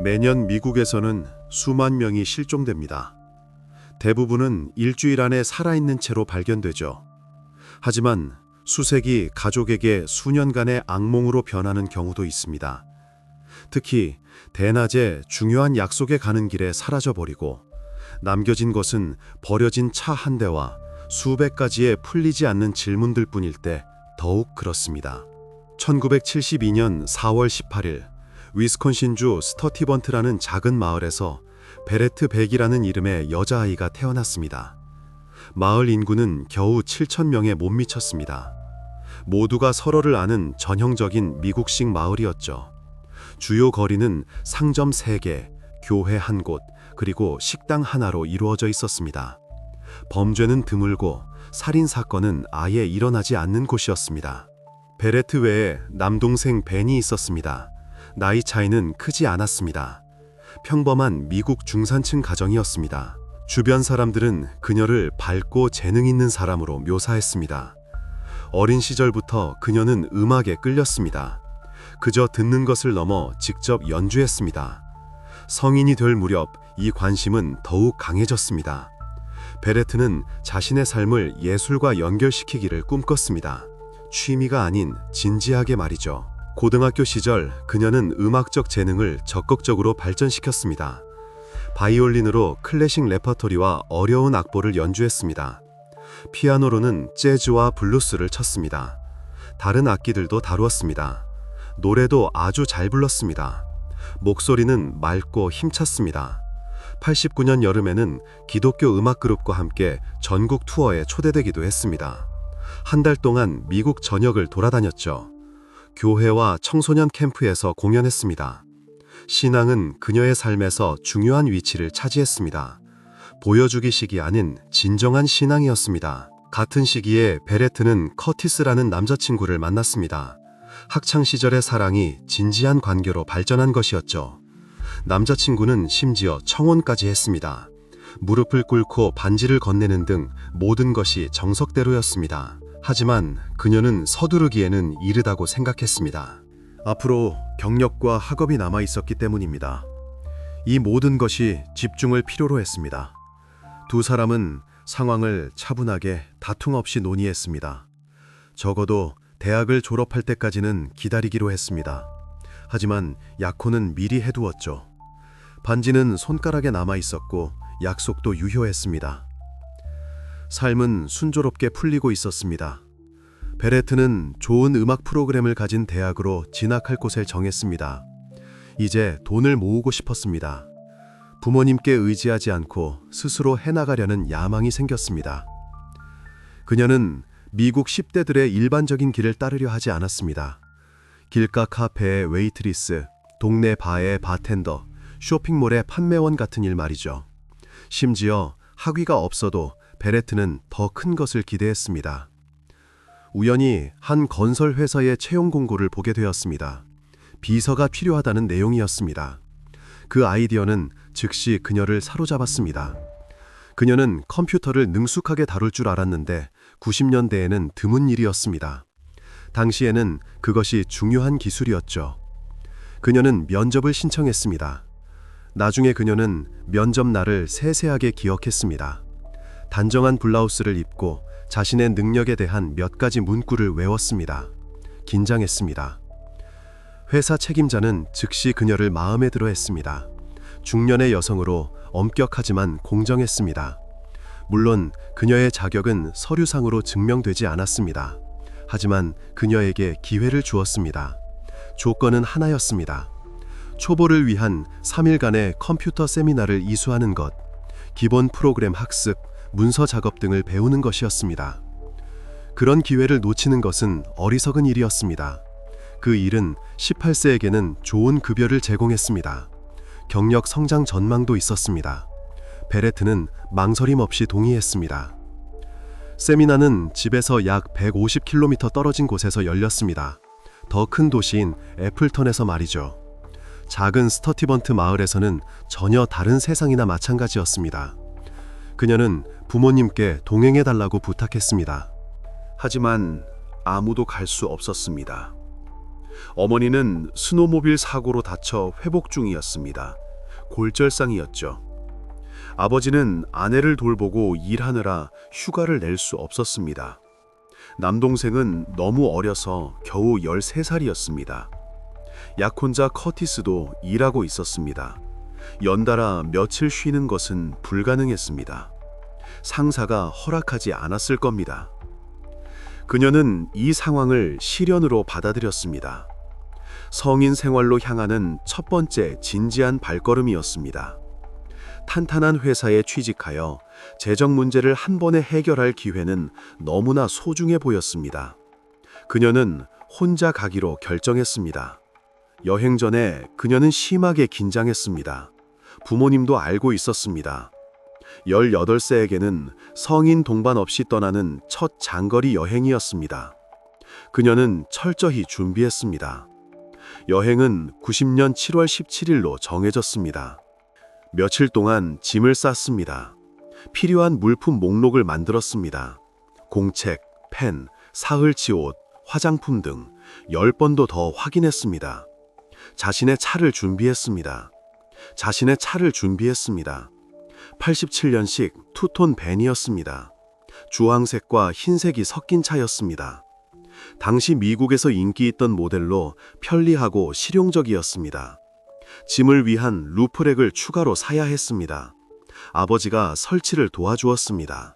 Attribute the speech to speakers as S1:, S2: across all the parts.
S1: 매년 미국에서는 수만 명이 실종됩니다. 대부분은 일주일 안에 살아있는 채로 발견되죠. 하지만 수색이 가족에게 수년간의 악몽으로 변하는 경우도 있습니다. 특히 대낮에 중요한 약속에 가는 길에 사라져버리고 남겨진 것은 버려진 차 한 대와 수백 가지의 풀리지 않는 질문들 뿐일 때 더욱 그렇습니다. 1972년 4월 18일 위스콘신주 스터티번트라는 작은 마을에서 베레트 백이라는 이름의 여자아이가 태어났습니다. 마을 인구는 겨우 7,000명에 못 미쳤습니다. 모두가 서로를 아는 전형적인 미국식 마을이었죠. 주요 거리는 상점 3개, 교회 1곳, 그리고 식당 하나로 이루어져 있었습니다. 범죄는 드물고 살인 사건은 아예 일어나지 않는 곳이었습니다. 베레트 외에 남동생 벤이 있었습니다. 나이 차이는 크지 않았습니다. 평범한 미국 중산층 가정이었습니다. 주변 사람들은 그녀를 밝고 재능 있는 사람으로 묘사했습니다. 어린 시절부터 그녀는 음악에 끌렸습니다. 그저 듣는 것을 넘어 직접 연주했습니다. 성인이 될 무렵 이 관심은 더욱 강해졌습니다. 베레트는 자신의 삶을 예술과 연결시키기를 꿈꿨습니다. 취미가 아닌 진지하게 말이죠. 고등학교 시절 그녀는 음악적 재능을 적극적으로 발전시켰습니다. 바이올린으로 클래식 레퍼토리와 어려운 악보를 연주했습니다. 피아노로는 재즈와 블루스를 쳤습니다. 다른 악기들도 다루었습니다. 노래도 아주 잘 불렀습니다. 목소리는 맑고 힘찼습니다. 89년 여름에는 기독교 음악 그룹과 함께 전국 투어에 초대되기도 했습니다. 한 달 동안 미국 전역을 돌아다녔죠. 교회와 청소년 캠프에서 공연했습니다. 신앙은 그녀의 삶에서 중요한 위치를 차지했습니다. 보여주기식이 아닌 진정한 신앙이었습니다. 같은 시기에 베레트는 커티스라는 남자친구를 만났습니다. 학창시절의 사랑이 진지한 관계로 발전한 것이었죠. 남자친구는 심지어 청혼까지 했습니다. 무릎을 꿇고 반지를 건네는 등 모든 것이 정석대로였습니다. 하지만 그녀는 서두르기에는 이르다고 생각했습니다. 앞으로 경력과 학업이 남아 있었기 때문입니다. 이 모든 것이 집중을 필요로 했습니다. 두 사람은 상황을 차분하게 다툼 없이 논의했습니다. 적어도 대학을 졸업할 때까지는 기다리기로 했습니다. 하지만 약혼은 미리 해두었죠. 반지는 손가락에 남아 있었고 약속도 유효했습니다. 삶은 순조롭게 풀리고 있었습니다. 베레트는 좋은 음악 프로그램을 가진 대학으로 진학할 곳을 정했습니다. 이제 돈을 모으고 싶었습니다. 부모님께 의지하지 않고 스스로 해나가려는 야망이 생겼습니다. 그녀는 미국 10대들의 일반적인 길을 따르려 하지 않았습니다. 길가 카페의 웨이트리스, 동네 바의 바텐더, 쇼핑몰의 판매원 같은 일 말이죠. 심지어 학위가 없어도 베레트는 더 큰 것을 기대했습니다. 우연히 한 건설 회사의 채용 공고를 보게 되었습니다. 비서가 필요하다는 내용이었습니다. 그 아이디어는 즉시 그녀를 사로잡았습니다. 그녀는 컴퓨터를 능숙하게 다룰 줄 알았는데 90년대에는 드문 일이었습니다. 당시에는 그것이 중요한 기술이었죠. 그녀는 면접을 신청했습니다. 나중에 그녀는 면접 날을 세세하게 기억했습니다. 단정한 블라우스를 입고 자신의 능력에 대한 몇 가지 문구를 외웠습니다. 긴장했습니다. 회사 책임자는 즉시 그녀를 마음에 들어 했습니다. 중년의 여성으로 엄격하지만 공정했습니다. 물론 그녀의 자격은 서류상으로 증명되지 않았습니다. 하지만 그녀에게 기회를 주었습니다. 조건은 하나였습니다. 초보를 위한 3일간의 컴퓨터 세미나를 이수하는 것, 기본 프로그램 학습, 문서 작업 등을 배우는 것이었습니다. 그런 기회를 놓치는 것은 어리석은 일이었습니다. 그 일은 18세에게는 좋은 급여를 제공했습니다. 경력 성장 전망도 있었습니다. 베레트는 망설임 없이 동의했습니다. 세미나는 집에서 약 150km 떨어진 곳에서 열렸습니다. 더 큰 도시인 애플턴에서 말이죠. 작은 스터티번트 마을에서는 전혀 다른 세상이나 마찬가지였습니다. 그녀는 부모님께 동행해달라고 부탁했습니다. 하지만 아무도 갈 수 없었습니다. 어머니는 스노모빌 사고로 다쳐 회복 중이었습니다. 골절상이었죠. 아버지는 아내를 돌보고 일하느라 휴가를 낼 수 없었습니다. 남동생은 너무 어려서 겨우 13살이었습니다. 약혼자 커티스도 일하고 있었습니다. 연달아 며칠 쉬는 것은 불가능했습니다. 상사가 허락하지 않았을 겁니다. 그녀는 이 상황을 시련으로 받아들였습니다. 성인 생활로 향하는 첫 번째 진지한 발걸음이었습니다. 탄탄한 회사에 취직하여 재정 문제를 한 번에 해결할 기회는 너무나 소중해 보였습니다. 그녀는 혼자 가기로 결정했습니다. 여행 전에 그녀는 심하게 긴장했습니다. 부모님도 알고 있었습니다. 18세에게는 성인 동반 없이 떠나는 첫 장거리 여행이었습니다. 그녀는 철저히 준비했습니다. 여행은 90년 7월 17일로 정해졌습니다. 며칠 동안 짐을 쌌습니다. 필요한 물품 목록을 만들었습니다. 공책, 펜, 사흘치 옷, 화장품 등 10번도 더 확인했습니다. 자신의 차를 준비했습니다. 87년식 투톤 밴이었습니다. 주황색과 흰색이 섞인 차였습니다. 당시 미국에서 인기 있던 모델로 편리하고 실용적이었습니다. 짐을 위한 루프렉을 추가로 사야 했습니다. 아버지가 설치를 도와주었습니다.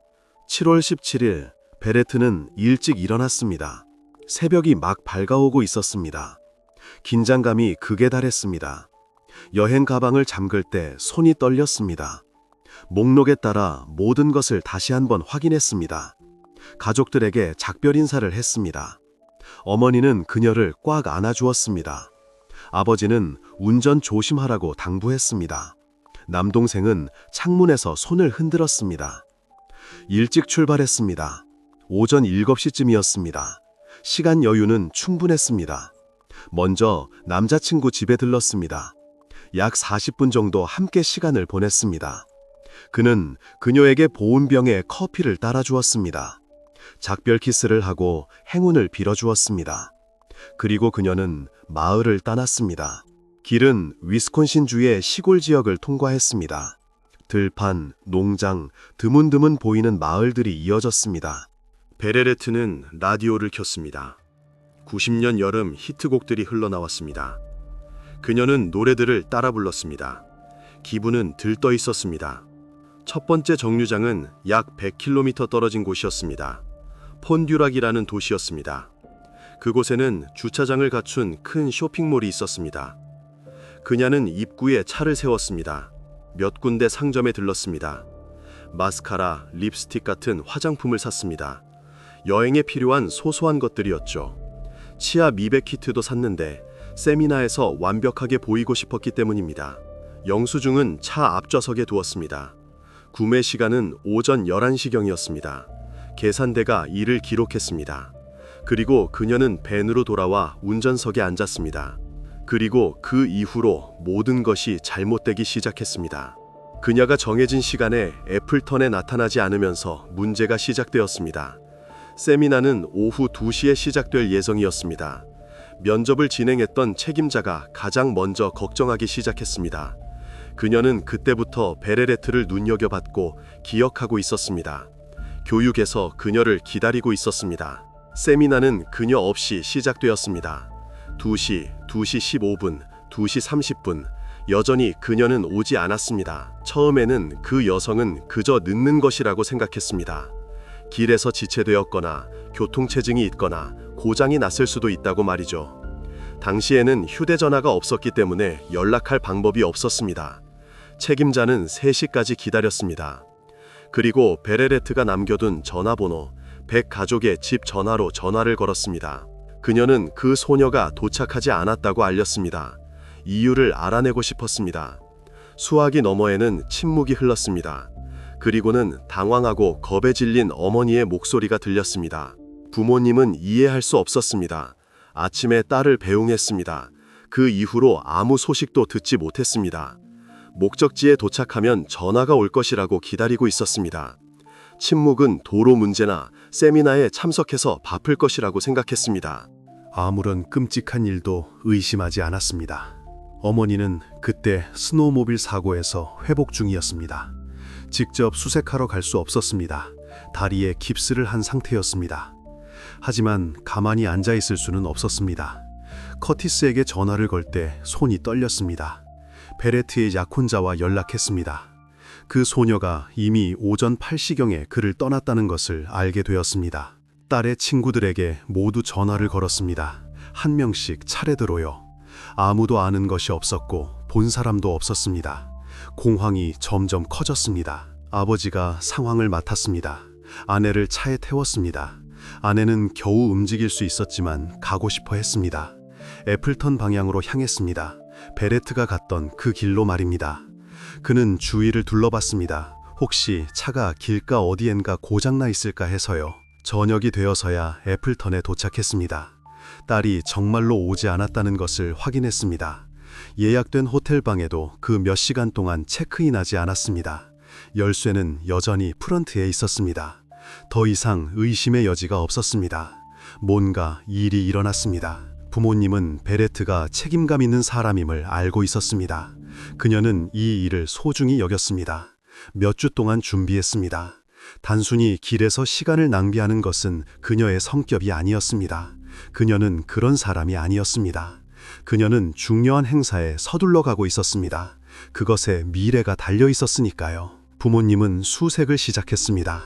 S1: 7월 17일, 베레트는 일찍 일어났습니다. 새벽이 막 밝아오고 있었습니다. 긴장감이 극에 달했습니다. 여행 가방을 잠글 때 손이 떨렸습니다. 목록에 따라 모든 것을 다시 한번 확인했습니다. 가족들에게 작별 인사를 했습니다. 어머니는 그녀를 꽉 안아주었습니다. 아버지는 운전 조심하라고 당부했습니다. 남동생은 창문에서 손을 흔들었습니다. 일찍 출발했습니다. 오전 7시쯤이었습니다. 시간 여유는 충분했습니다. 먼저 남자친구 집에 들렀습니다. 약 40분 정도 함께 시간을 보냈습니다. 그는 그녀에게 보온병에 커피를 따라주었습니다. 작별 키스를 하고 행운을 빌어주었습니다. 그리고 그녀는 마을을 떠났습니다. 길은 위스콘신주의 시골 지역을 통과했습니다. 들판, 농장, 드문드문 보이는 마을들이 이어졌습니다. 베레레트는 라디오를 켰습니다. 90년 여름 히트곡들이 흘러나왔습니다. 그녀는 노래들을 따라 불렀습니다. 기분은 들떠 있었습니다. 첫 번째 정류장은 약 100km 떨어진 곳이었습니다. 폰듀락이라는 도시였습니다. 그곳에는 주차장을 갖춘 큰 쇼핑몰이 있었습니다. 그녀는 입구에 차를 세웠습니다. 몇 군데 상점에 들렀습니다. 마스카라, 립스틱 같은 화장품을 샀습니다. 여행에 필요한 소소한 것들이었죠. 치아 미백 키트도 샀는데 세미나에서 완벽하게 보이고 싶었기 때문입니다. 영수증은 차 앞좌석에 두었습니다. 구매 시간은 오전 11시경이었습니다. 계산대가 이를 기록했습니다. 그리고 그녀는 밴으로 돌아와 운전석에 앉았습니다. 그리고 그 이후로 모든 것이 잘못되기 시작했습니다. 그녀가 정해진 시간에 애플턴에 나타나지 않으면서 문제가 시작되었습니다. 세미나는 오후 2시에 시작될 예정이었습니다. 면접을 진행했던 책임자가 가장 먼저 걱정하기 시작했습니다. 그녀는 그때부터 베레레트를 눈여겨봤고 기억하고 있었습니다. 교육에서 그녀를 기다리고 있었습니다. 세미나는 그녀 없이 시작되었습니다. 2시, 2시 15분, 2시 30분, 여전히 그녀는 오지 않았습니다. 처음에는 그 여성은 그저 늦는 것이라고 생각했습니다. 길에서 지체되었거나 교통체증이 있거나 고장이 났을 수도 있다고 말이죠. 당시에는 휴대전화가 없었기 때문에 연락할 방법이 없었습니다. 책임자는 3시까지 기다렸습니다. 그리고 베레레트가 남겨둔 전화번호 100가족의 집 전화로 전화를 걸었습니다. 그녀는 그 소녀가 도착하지 않았다고 알렸습니다. 이유를 알아내고 싶었습니다. 수화기 너머에는 침묵이 흘렀습니다. 그리고는 당황하고 겁에 질린 어머니의 목소리가 들렸습니다. 부모님은 이해할 수 없었습니다. 아침에 딸을 배웅했습니다. 그 이후로 아무 소식도 듣지 못했습니다. 목적지에 도착하면 전화가 올 것이라고 기다리고 있었습니다. 침묵은 도로 문제나 세미나에 참석해서 바쁠 것이라고 생각했습니다. 아무런 끔찍한 일도 의심하지 않았습니다. 어머니는 그때 스노우모빌 사고에서 회복 중이었습니다. 직접 수색하러 갈 수 없었습니다. 다리에 깁스를 한 상태였습니다. 하지만 가만히 앉아 있을 수는 없었습니다. 커티스에게 전화를 걸 때 손이 떨렸습니다. 베레트의 약혼자와 연락했습니다. 그 소녀가 이미 오전 8시경에 그를 떠났다는 것을 알게 되었습니다. 딸의 친구들에게 모두 전화를 걸었습니다. 한 명씩 차례대로요. 아무도 아는 것이 없었고 본 사람도 없었습니다. 공황이 점점 커졌습니다. 아버지가 상황을 맡았습니다. 아내를 차에 태웠습니다. 아내는 겨우 움직일 수 있었지만 가고 싶어 했습니다. 애플턴 방향으로 향했습니다. 베레트가 갔던 그 길로 말입니다. 그는 주위를 둘러봤습니다. 혹시 차가 길가 어디엔가 고장나 있을까 해서요. 저녁이 되어서야 애플턴에 도착했습니다. 딸이 정말로 오지 않았다는 것을 확인했습니다. 예약된 호텔방에도 그 몇 시간 동안 체크인하지 않았습니다. 열쇠는 여전히 프런트에 있었습니다. 더 이상 의심의 여지가 없었습니다. 뭔가 일이 일어났습니다. 부모님은 베레트가 책임감 있는 사람임을 알고 있었습니다. 그녀는 이 일을 소중히 여겼습니다. 몇 주 동안 준비했습니다. 단순히 길에서 시간을 낭비하는 것은 그녀의 성격이 아니었습니다. 그녀는 그런 사람이 아니었습니다. 그녀는 중요한 행사에 서둘러 가고 있었습니다. 그것에 미래가 달려 있었으니까요. 부모님은 수색을 시작했습니다.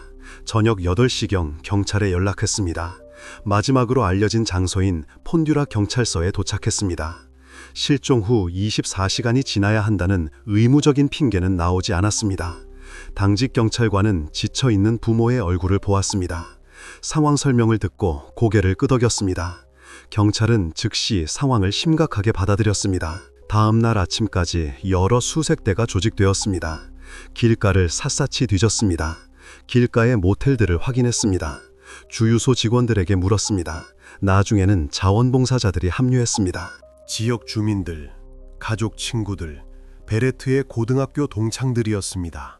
S1: 저녁 8시경 경찰에 연락했습니다. 마지막으로 알려진 장소인 폰듀라 경찰서에 도착했습니다. 실종 후 24시간이 지나야 한다는 의무적인 핑계는 나오지 않았습니다. 당직 경찰관은 지쳐있는 부모의 얼굴을 보았습니다. 상황 설명을 듣고 고개를 끄덕였습니다. 경찰은 즉시 상황을 심각하게 받아들였습니다. 다음 날 아침까지 여러 수색대가 조직되었습니다. 길가를 샅샅이 뒤졌습니다. 길가의 모텔들을 확인했습니다. 주유소 직원들에게 물었습니다. 나중에는 자원봉사자들이 합류했습니다. 지역 주민들, 가족 친구들, 베레트의 고등학교 동창들이었습니다.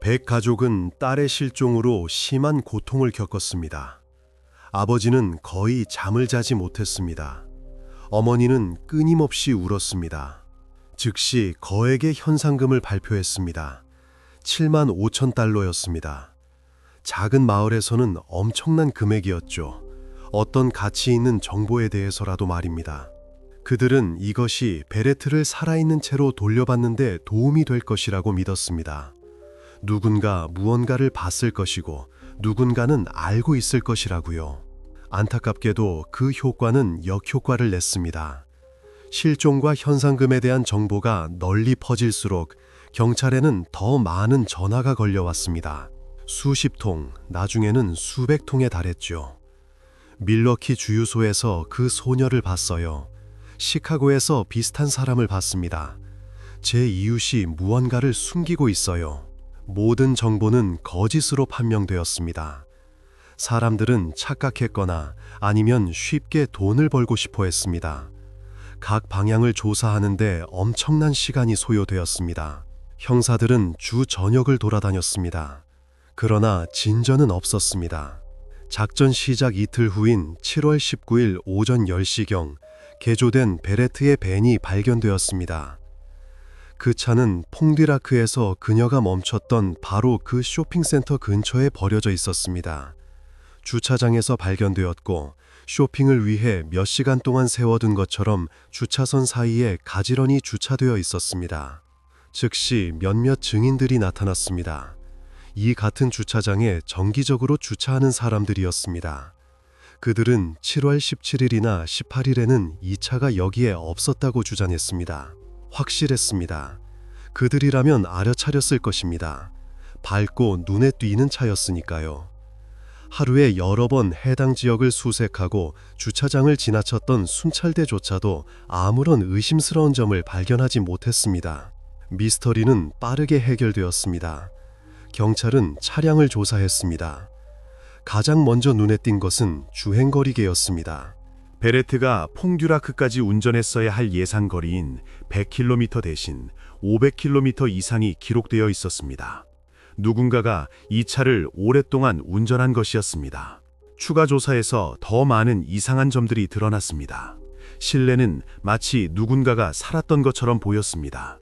S1: 백 가족은 딸의 실종으로 심한 고통을 겪었습니다. 아버지는 거의 잠을 자지 못했습니다. 어머니는 끊임없이 울었습니다. 즉시 거액의 현상금을 발표했습니다. 7만 5천 달러였습니다. 작은 마을에서는 엄청난 금액이었죠. 어떤 가치 있는 정보에 대해서라도 말입니다. 그들은 이것이 베레트를 살아있는 채로 돌려받는데 도움이 될 것이라고 믿었습니다. 누군가 무언가를 봤을 것이고 누군가는 알고 있을 것이라고요. 안타깝게도 그 효과는 역효과를 냈습니다. 실종과 현상금에 대한 정보가 널리 퍼질수록 경찰에는 더 많은 전화가 걸려왔습니다. 수십 통, 나중에는 수백 통에 달했죠. 밀워키 주유소에서 그 소녀를 봤어요. 시카고에서 비슷한 사람을 봤습니다. 제 이웃이 무언가를 숨기고 있어요. 모든 정보는 거짓으로 판명되었습니다. 사람들은 착각했거나 아니면 쉽게 돈을 벌고 싶어 했습니다. 각 방향을 조사하는데 엄청난 시간이 소요되었습니다. 형사들은 주 저녁을 돌아다녔습니다. 그러나 진전은 없었습니다. 작전 시작 이틀 후인 7월 19일 오전 10시경 개조된 베레트의 밴이 발견되었습니다. 그 차는 퐁듀라크에서 그녀가 멈췄던 바로 그 쇼핑센터 근처에 버려져 있었습니다. 주차장에서 발견되었고 쇼핑을 위해 몇 시간 동안 세워둔 것처럼 주차선 사이에 가지런히 주차되어 있었습니다. 즉시 몇몇 증인들이 나타났습니다. 이 같은 주차장에 정기적으로 주차하는 사람들이었습니다. 그들은 7월 17일이나 18일에는 이 차가 여기에 없었다고 주장했습니다. 확실했습니다. 그들이라면 알아차렸을 것입니다. 밝고 눈에 띄는 차였으니까요. 하루에 여러 번 해당 지역을 수색하고 주차장을 지나쳤던 순찰대조차도 아무런 의심스러운 점을 발견하지 못했습니다. 미스터리는 빠르게 해결되었습니다. 경찰은 차량을 조사했습니다. 가장 먼저 눈에 띈 것은 주행거리계였습니다.
S2: 베레트가 퐁듀라크까지 운전했어야 할 예상 거리인 100km 대신 500km 이상이 기록되어 있었습니다. 누군가가 이 차를 오랫동안 운전한 것이었습니다. 추가 조사에서 더 많은 이상한 점들이 드러났습니다. 실내는 마치 누군가가 살았던 것처럼 보였습니다.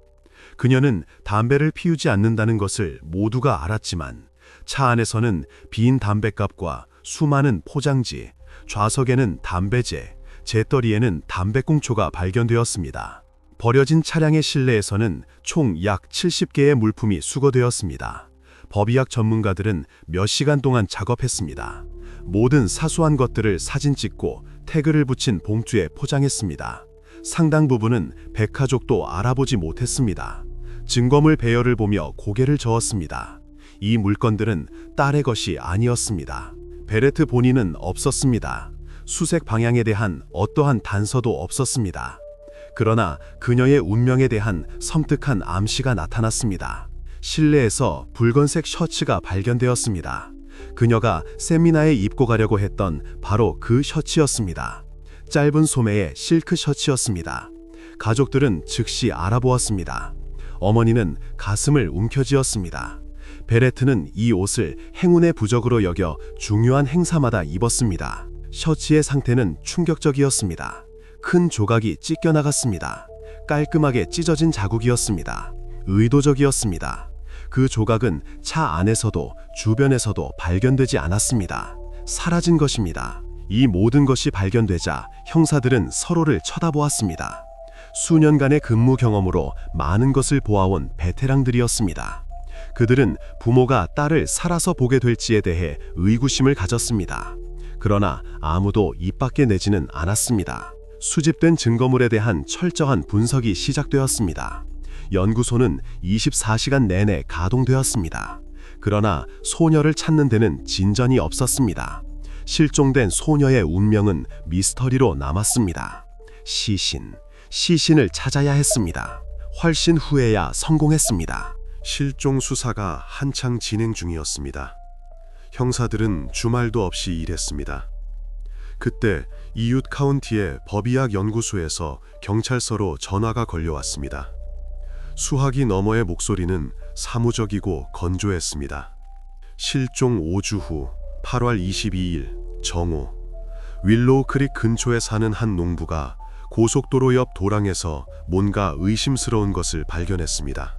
S2: 그녀는 담배를 피우지 않는다는 것을 모두가 알았지만 차 안에서는 빈 담뱃갑과 수많은 포장지, 좌석에는 담배재, 재떨이에는 담배꽁초가 발견되었습니다. 버려진 차량의 실내에서는 총 약 70개의 물품이 수거되었습니다. 법의학 전문가들은 몇 시간 동안 작업했습니다. 모든 사소한 것들을 사진 찍고 태그를 붙인 봉투에 포장했습니다. 상당 부분은 백화족도 알아보지 못했습니다. 증거물 배열을 보며 고개를 저었습니다. 이 물건들은 딸의 것이 아니었습니다. 베레트 본인은 없었습니다. 수색 방향에 대한 어떠한 단서도 없었습니다. 그러나 그녀의 운명에 대한 섬뜩한 암시가 나타났습니다. 실내에서 붉은색 셔츠가 발견되었습니다. 그녀가 세미나에 입고 가려고 했던 바로 그 셔츠였습니다. 짧은 소매의 실크 셔츠였습니다. 가족들은 즉시 알아보았습니다. 어머니는 가슴을 움켜쥐었습니다. 베레트는 이 옷을 행운의 부적으로 여겨 중요한 행사마다 입었습니다. 셔츠의 상태는 충격적이었습니다. 큰 조각이 찢겨나갔습니다. 깔끔하게 찢어진 자국이었습니다. 의도적이었습니다. 그 조각은 차 안에서도 주변에서도 발견되지 않았습니다. 사라진 것입니다. 이 모든 것이 발견되자 형사들은 서로를 쳐다보았습니다. 수년간의 근무 경험으로 많은 것을 보아온 베테랑들이었습니다. 그들은 부모가 딸을 살아서 보게 될지에 대해 의구심을 가졌습니다. 그러나 아무도 입 밖에 내지는 않았습니다. 수집된 증거물에 대한 철저한 분석이 시작되었습니다. 연구소는 24시간 내내 가동되었습니다. 그러나 소녀를 찾는 데는 진전이 없었습니다. 실종된 소녀의 운명은 미스터리로 남았습니다. 시신을 찾아야 했습니다. 훨씬 후에야 성공했습니다.
S1: 실종 수사가 한창 진행 중이었습니다. 형사들은 주말도 없이 일했습니다. 그때 이웃 카운티의 법의학 연구소에서 경찰서로 전화가 걸려왔습니다. 수화기 너머의 목소리는 사무적이고 건조했습니다. 실종 5주 후 8월 22일 정오, 윌로우 크릭 근처에 사는 한 농부가 고속도로 옆 도랑에서 뭔가 의심스러운 것을 발견했습니다.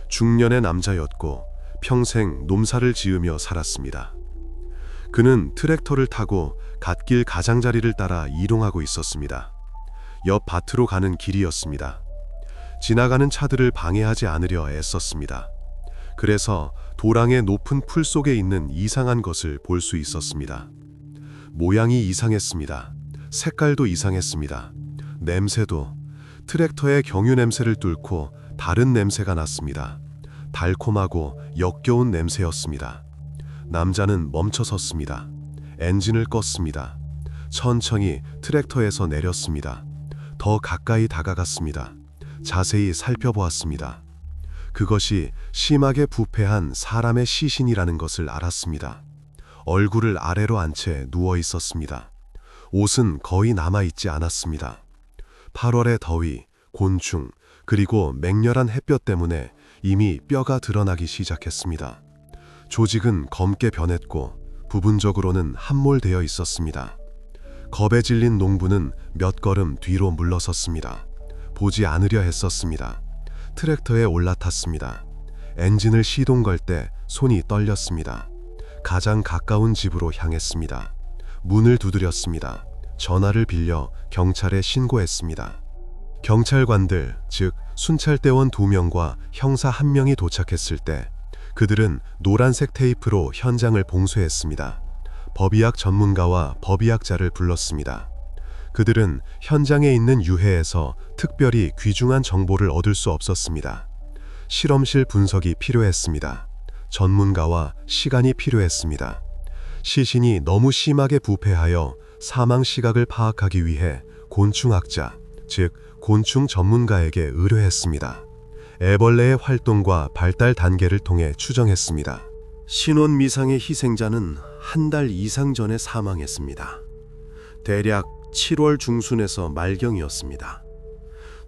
S1: 중년의 남자였고 평생 농사를 지으며 살았습니다. 그는 트랙터를 타고 갓길 가장자리를 따라 이동하고 있었습니다. 옆 밭으로 가는 길이었습니다. 지나가는 차들을 방해하지 않으려 애썼습니다. 그래서 도랑의 높은 풀 속에 있는 이상한 것을 볼 수 있었습니다. 모양이 이상했습니다. 색깔도 이상했습니다. 냄새도 트랙터의 경유 냄새를 뚫고 다른 냄새가 났습니다. 달콤하고 역겨운 냄새였습니다. 남자는 멈춰섰습니다. 엔진을 껐습니다. 천천히 트랙터에서 내렸습니다. 더 가까이 다가갔습니다. 자세히 살펴보았습니다. 그것이 심하게 부패한 사람의 시신이라는 것을 알았습니다. 얼굴을 아래로 안 채 누워 있었습니다. 옷은 거의 남아있지 않았습니다. 8월의 더위, 곤충, 그리고 맹렬한 햇볕 때문에 이미 뼈가 드러나기 시작했습니다. 조직은 검게 변했고 부분적으로는 함몰되어 있었습니다. 겁에 질린 농부는 몇 걸음 뒤로 물러섰습니다. 보지 않으려 했었습니다. 트랙터에 올라탔습니다. 엔진을 시동 걸 때 손이 떨렸습니다. 가장 가까운 집으로 향했습니다. 문을 두드렸습니다. 전화를 빌려 경찰에 신고했습니다. 경찰관들, 즉 순찰대원 2명과 형사 1명이 도착했을 때 그들은 노란색 테이프로 현장을 봉쇄했습니다. 법의학 전문가와 법의학자를 불렀습니다. 그들은 현장에 있는 유해에서 특별히 귀중한 정보를 얻을 수 없었습니다. 실험실 분석이 필요했습니다. 전문가와 시간이 필요했습니다. 시신이 너무 심하게 부패하여 사망 시각을 파악하기 위해 곤충학자, 즉 곤충 전문가에게 의뢰했습니다. 애벌레의 활동과 발달 단계를 통해 추정했습니다. 신원 미상의 희생자는 한 달 이상 전에 사망했습니다. 대략 7월 중순에서 말경이었습니다.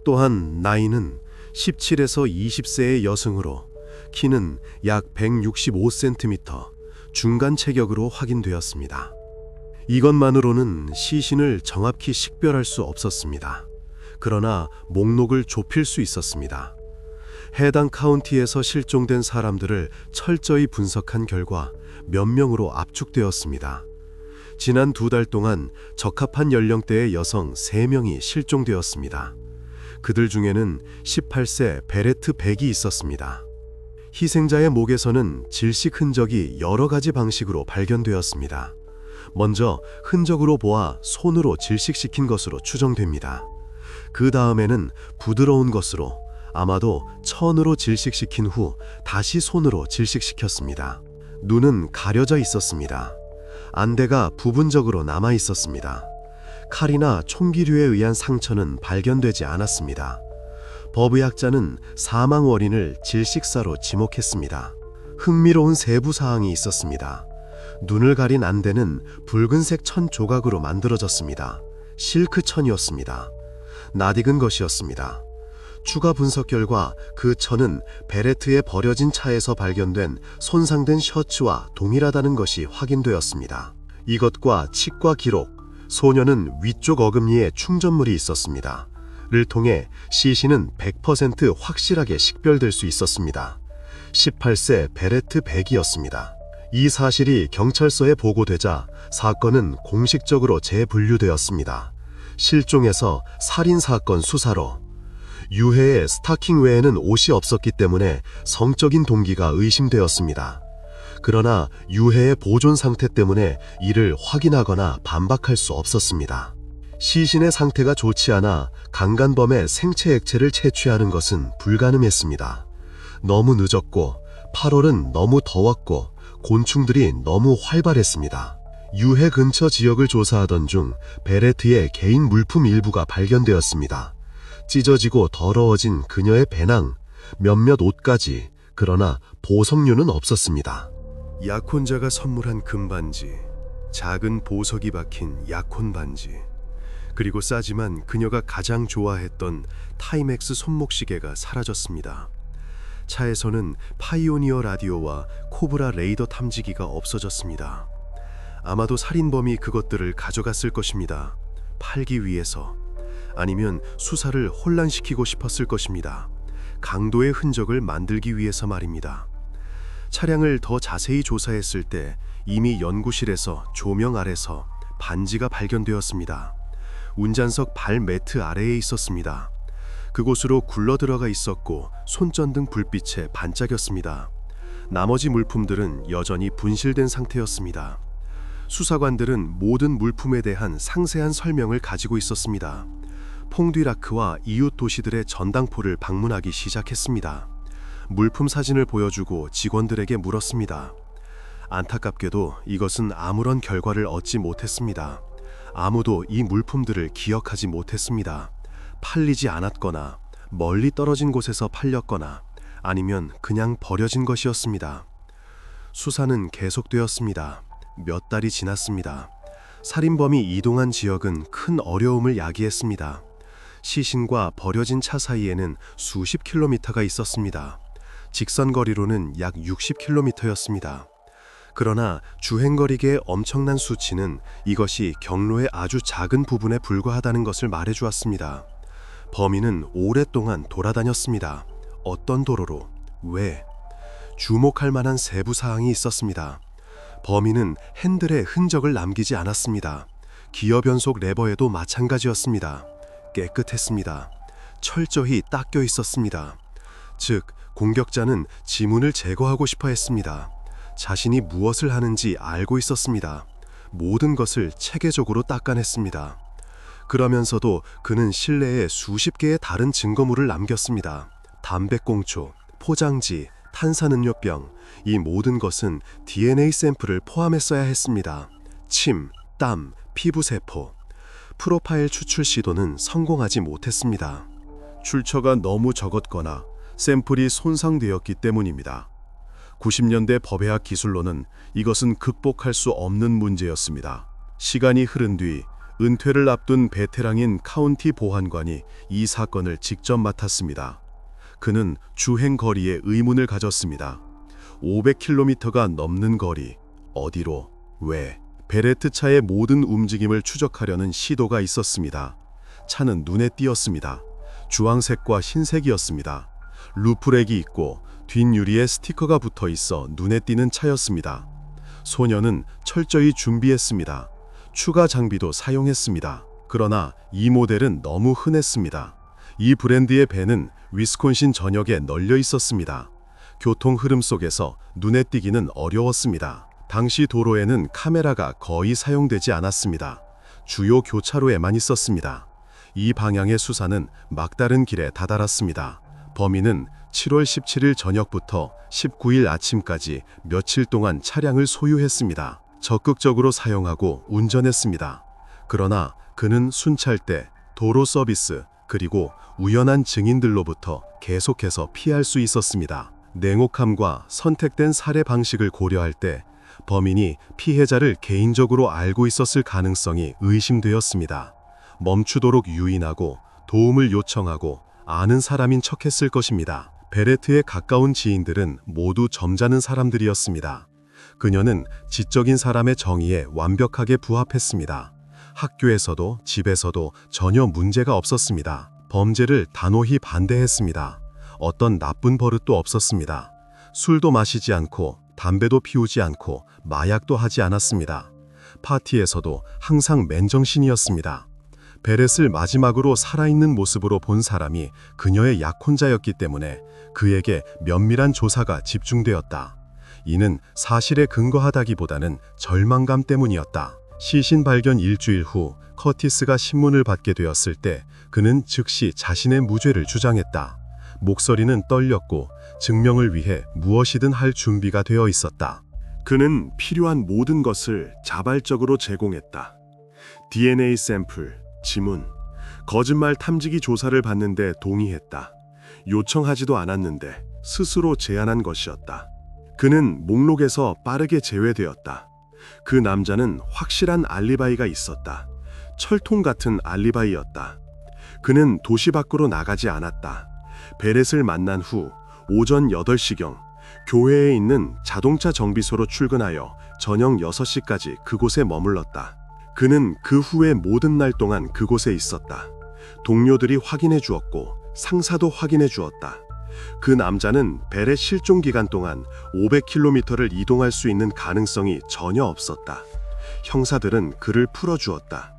S1: 또한 나이는 17에서 20세의 여성으로 키는 약 165cm, 중간 체격으로 확인되었습니다. 이것만으로는 시신을 정확히 식별할 수 없었습니다. 그러나 목록을 좁힐 수 있었습니다. 해당 카운티에서 실종된 사람들을 철저히 분석한 결과 몇 명으로 압축되었습니다. 지난 2달 동안 적합한 연령대의 여성 3명이 실종되었습니다. 그들 중에는 18세 베레트 백이 있었습니다. 희생자의 목에서는 질식 흔적이 여러 가지 방식으로 발견되었습니다. 먼저 흔적으로 보아 손으로 질식시킨 것으로 추정됩니다. 그 다음에는 부드러운 것으로, 아마도 천으로 질식시킨 후 다시 손으로 질식시켰습니다. 눈은 가려져 있었습니다. 안대가 부분적으로 남아 있었습니다. 칼이나 총기류에 의한 상처는 발견되지 않았습니다. 법의학자는 사망 원인을 질식사로 지목했습니다. 흥미로운 세부 사항이 있었습니다. 눈을 가린 안대는 붉은색 천 조각으로 만들어졌습니다. 실크 천이었습니다. 낯익은 것이었습니다. 추가 분석 결과 그 천은 베레트의 버려진 차에서 발견된 손상된 셔츠와 동일하다는 것이 확인되었습니다. 이것과 치과 기록, 소녀는 위쪽 어금니에 충전물이 있었습니다. 를 통해 시신은 100% 확실하게 식별될 수 있었습니다. 18세 베레트 백이었습니다. 이 사실이 경찰서에 보고되자 사건은 공식적으로 재분류되었습니다. 실종에서 살인사건 수사로. 유해의 스타킹 외에는 옷이 없었기 때문에 성적인 동기가 의심되었습니다. 그러나 유해의 보존 상태 때문에 이를 확인하거나 반박할 수 없었습니다. 시신의 상태가 좋지 않아 강간범의 생체 액체를 채취하는 것은 불가능했습니다. 너무 늦었고 8월은 너무 더웠고 곤충들이 너무 활발했습니다. 유해 근처 지역을 조사하던 중 베레트의 개인 물품 일부가 발견되었습니다. 찢어지고 더러워진 그녀의 배낭, 몇몇 옷까지. 그러나 보석류는 없었습니다. 약혼자가 선물한 금반지, 작은 보석이 박힌 약혼 반지, 그리고 싸지만 그녀가 가장 좋아했던 타이맥스 손목시계가 사라졌습니다. 차에서는 파이오니어 라디오와 코브라 레이더 탐지기가 없어졌습니다. 아마도 살인범이 그것들을 가져갔을 것입니다. 팔기 위해서. 아니면 수사를 혼란시키고 싶었을 것입니다. 강도의 흔적을 만들기 위해서 말입니다. 차량을 더 자세히 조사했을 때 이미 연구실에서 조명 아래서 반지가 발견되었습니다. 운전석 발 매트 아래에 있었습니다. 그곳으로 굴러들어가 있었고 손전등 불빛에 반짝였습니다. 나머지 물품들은 여전히 분실된 상태였습니다. 수사관들은 모든 물품에 대한 상세한 설명을 가지고 있었습니다. 퐁듀라크와 이웃 도시들의 전당포를 방문하기 시작했습니다. 물품 사진을 보여주고 직원들에게 물었습니다. 안타깝게도 이것은 아무런 결과를 얻지 못했습니다. 아무도 이 물품들을 기억하지 못했습니다. 팔리지 않았거나 멀리 떨어진 곳에서 팔렸거나 아니면 그냥 버려진 것이었습니다. 수사는 계속되었습니다. 몇 달이 지났습니다. 살인범이 이동한 지역은 큰 어려움을 야기했습니다. 시신과 버려진 차 사이에는 수십 킬로미터가 있었습니다. 직선 거리로는 약 60km였습니다. 그러나 주행거리계의 엄청난 수치는 이것이 경로의 아주 작은 부분에 불과하다는 것을 말해주었습니다. 범인은 오랫동안 돌아다녔습니다. 어떤 도로로? 왜? 주목할 만한 세부 사항이 있었습니다. 범인은 핸들에 흔적을 남기지 않았습니다. 기어 변속 레버에도 마찬가지였습니다. 깨끗했습니다. 철저히 닦여 있었습니다. 즉, 공격자는 지문을 제거하고 싶어 했습니다. 자신이 무엇을 하는지 알고 있었습니다. 모든 것을 체계적으로 닦아냈습니다. 그러면서도 그는 실내에 수십 개의 다른 증거물을 남겼습니다. 담배꽁초, 포장지, 탄산음료병, 이 모든 것은 DNA 샘플을 포함했어야 했습니다. 침, 땀, 피부세포. 프로파일 추출 시도는 성공하지 못했습니다. 출처가 너무 적었거나 샘플이 손상되었기 때문입니다. 90년대 법의학 기술로는 이것은 극복할 수 없는 문제였습니다. 시간이 흐른 뒤 은퇴를 앞둔 베테랑인 카운티 보안관이 이 사건을 직접 맡았습니다. 그는 주행 거리에 의문을 가졌습니다. 500km가 넘는 거리, 어디로, 왜, 베레트 차의 모든 움직임을 추적하려는 시도가 있었습니다. 차는 눈에 띄었습니다. 주황색과 흰색이었습니다. 루프렉이 있고 뒷유리에 스티커가 붙어 있어 눈에 띄는 차였습니다. 소녀는 철저히 준비했습니다. 추가 장비도 사용했습니다. 그러나 이 모델은 너무 흔했습니다. 이 브랜드의 배는 위스콘신 전역에 널려 있었습니다. 교통 흐름 속에서 눈에 띄기는 어려웠습니다. 당시 도로에는 카메라가 거의 사용되지 않았습니다. 주요 교차로에만 있었습니다. 이 방향의 수사는 막다른 길에 다다랐습니다. 범인은 7월 17일 저녁부터 19일 아침까지 며칠 동안 차량을 소유했습니다. 적극적으로 사용하고 운전했습니다. 그러나 그는 순찰대, 도로 서비스, 그리고 우연한 증인들로부터 계속해서 피할 수 있었습니다. 냉혹함과 선택된 살해 방식을 고려할 때 범인이 피해자를 개인적으로 알고 있었을 가능성이 의심되었습니다. 멈추도록 유인하고 도움을 요청하고 아는 사람인 척했을 것입니다. 베레트의 가까운 지인들은 모두 점잖은 사람들이었습니다. 그녀는 지적인 사람의 정의에 완벽하게 부합했습니다. 학교에서도 집에서도 전혀 문제가 없었습니다. 범죄를 단호히 반대했습니다. 어떤 나쁜 버릇도 없었습니다. 술도 마시지 않고 담배도 피우지 않고 마약도 하지 않았습니다. 파티에서도 항상 맨정신이었습니다. 베렛을 마지막으로 살아있는 모습으로 본 사람이 그녀의 약혼자였기 때문에 그에게 면밀한 조사가 집중되었다. 이는 사실에 근거하다기보다는 절망감 때문이었다. 시신 발견 일주일 후 커티스가 신문을 받게 되었을 때 그는 즉시 자신의 무죄를 주장했다. 목소리는 떨렸고 증명을 위해 무엇이든 할 준비가 되어 있었다.
S3: 그는 필요한 모든 것을 자발적으로 제공했다. DNA 샘플, 지문, 거짓말 탐지기 조사를 받는데 동의했다. 요청하지도 않았는데 스스로 제안한 것이었다. 그는 목록에서 빠르게 제외되었다. 그 남자는 확실한 알리바이가 있었다. 철통 같은 알리바이였다. 그는 도시 밖으로 나가지 않았다. 베렛을 만난 후 오전 8시경 교회에 있는 자동차 정비소로 출근하여 저녁 6시까지 그곳에 머물렀다. 그는 그 후에 모든 날 동안 그곳에 있었다. 동료들이 확인해 주었고 상사도 확인해 주었다. 그 남자는 베렛 실종 기간 동안 500km를 이동할 수 있는 가능성이 전혀 없었다. 형사들은 그를 풀어주었다.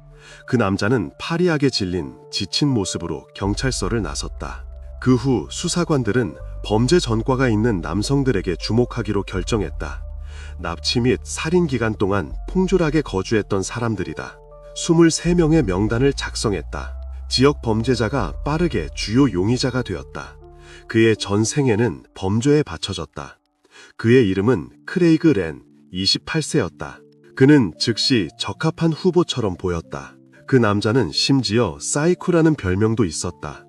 S3: 그 남자는 파리하게 질린 지친 모습으로 경찰서를 나섰다. 그 후 수사관들은 범죄 전과가 있는 남성들에게 주목하기로 결정했다. 납치 및 살인 기간 동안 풍졸하게 거주했던 사람들이다. 23명의 명단을 작성했다. 지역 범죄자가 빠르게 주요 용의자가 되었다. 그의 전 생애는 범죄에 바쳐졌다. 그의 이름은 크레이그 렌, 28세였다. 그는 즉시 적합한 후보처럼 보였다. 그 남자는 심지어 사이코라는 별명도 있었다.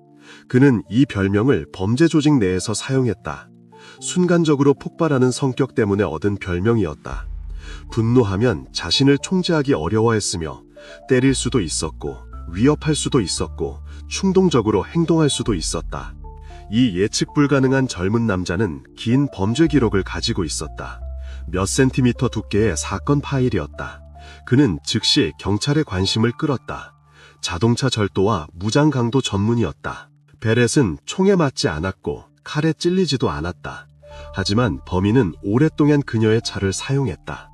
S3: 그는 이 별명을 범죄 조직 내에서 사용했다. 순간적으로 폭발하는 성격 때문에 얻은 별명이었다. 분노하면 자신을 통제하기 어려워했으며 때릴 수도 있었고 위협할 수도 있었고 충동적으로 행동할 수도 있었다. 이 예측 불가능한 젊은 남자는 긴 범죄 기록을 가지고 있었다. 몇 센티미터 두께의 사건 파일이었다. 그는 즉시 경찰의 관심을 끌었다. 자동차 절도와 무장 강도 전문이었다. 베렛은 총에 맞지 않았고 칼에 찔리지도 않았다. 하지만 범인은 오랫동안 그녀의 차를 사용했다.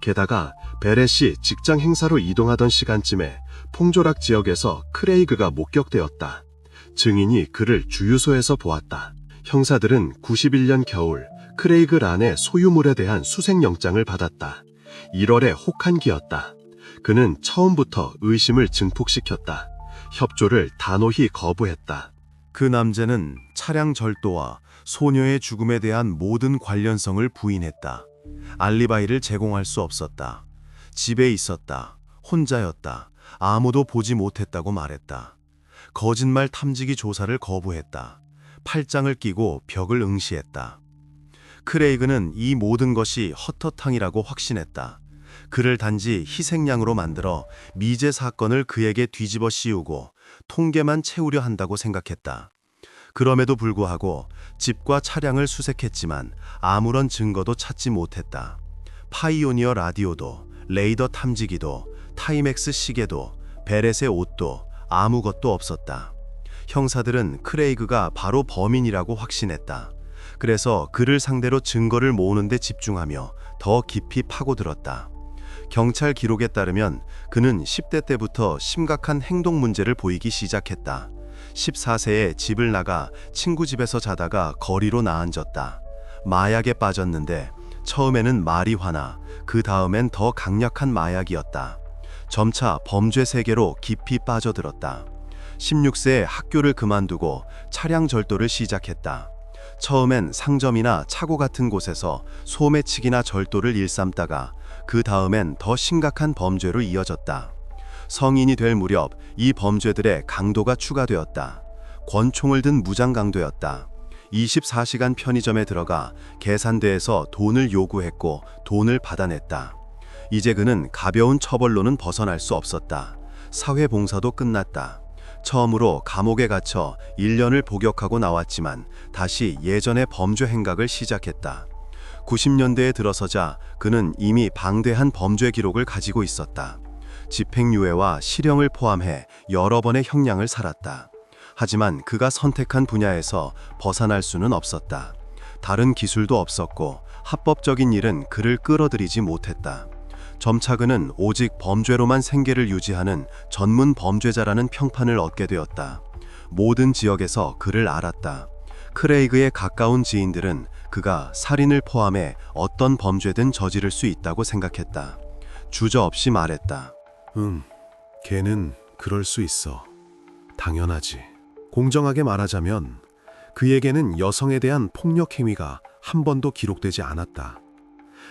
S3: 게다가 베렛이 직장 행사로 이동하던 시간쯤에 퐁조락 지역에서 크레이그가 목격되었다. 증인이 그를 주유소에서 보았다. 형사들은 91년 겨울 크레이그 란의 소유물에 대한 수색영장을 받았다. 1월의 혹한기였다. 그는 처음부터 의심을 증폭시켰다. 협조를 단호히 거부했다.
S2: 그 남자는 차량 절도와 소녀의 죽음에 대한 모든 관련성을 부인했다. 알리바이를 제공할 수 없었다. 집에 있었다. 혼자였다. 아무도 보지 못했다고 말했다. 거짓말 탐지기 조사를 거부했다. 팔짱을 끼고 벽을 응시했다. 크레이그는 이 모든 것이 헛헛탕이라고 확신했다. 그를 단지 희생양으로 만들어 미제 사건을 그에게 뒤집어 씌우고 통계만 채우려 한다고 생각했다. 그럼에도 불구하고 집과 차량을 수색했지만 아무런 증거도 찾지 못했다. 파이오니어 라디오도 레이더 탐지기도, 타이맥스 시계도, 베렛의 옷도 아무것도 없었다. 형사들은 크레이그가 바로 범인이라고 확신했다. 그래서 그를 상대로 증거를 모으는 데 집중하며 더 깊이 파고들었다. 경찰 기록에 따르면 그는 10대 때부터 심각한 행동 문제를 보이기 시작했다. 14세에 집을 나가 친구 집에서 자다가 거리로 나앉았다. 마약에 빠졌는데 처음에는 마리화나, 그 다음엔 더 강력한 마약이었다. 점차 범죄 세계로 깊이 빠져들었다. 16세에 학교를 그만두고 차량 절도를 시작했다. 처음엔 상점이나 차고 같은 곳에서 소매치기나 절도를 일삼다가 그 다음엔 더 심각한 범죄로 이어졌다. 성인이 될 무렵 이 범죄들의 강도가 추가되었다. 권총을 든 무장강도였다. 24시간 편의점에 들어가 계산대에서 돈을 요구했고 돈을 받아냈다. 이제 그는 가벼운 처벌로는 벗어날 수 없었다. 사회봉사도 끝났다. 처음으로 감옥에 갇혀 1년을 복역하고 나왔지만 다시 예전의 범죄 행각을 시작했다. 90년대에 들어서자 그는 이미 방대한 범죄 기록을 가지고 있었다. 집행유예와 실형을 포함해 여러 번의 형량을 살았다. 하지만 그가 선택한 분야에서 벗어날 수는 없었다. 다른 기술도 없었고 합법적인 일은 그를 끌어들이지 못했다. 점차 그는 오직 범죄로만 생계를 유지하는 전문 범죄자라는 평판을 얻게 되었다. 모든 지역에서 그를 알았다. 크레이그의 가까운 지인들은 그가 살인을 포함해 어떤 범죄든 저지를 수 있다고 생각했다. 주저없이 말했다.
S3: 걔는 그럴 수 있어. 당연하지. 공정하게 말하자면 그에게는 여성에 대한 폭력 행위가 한 번도 기록되지 않았다.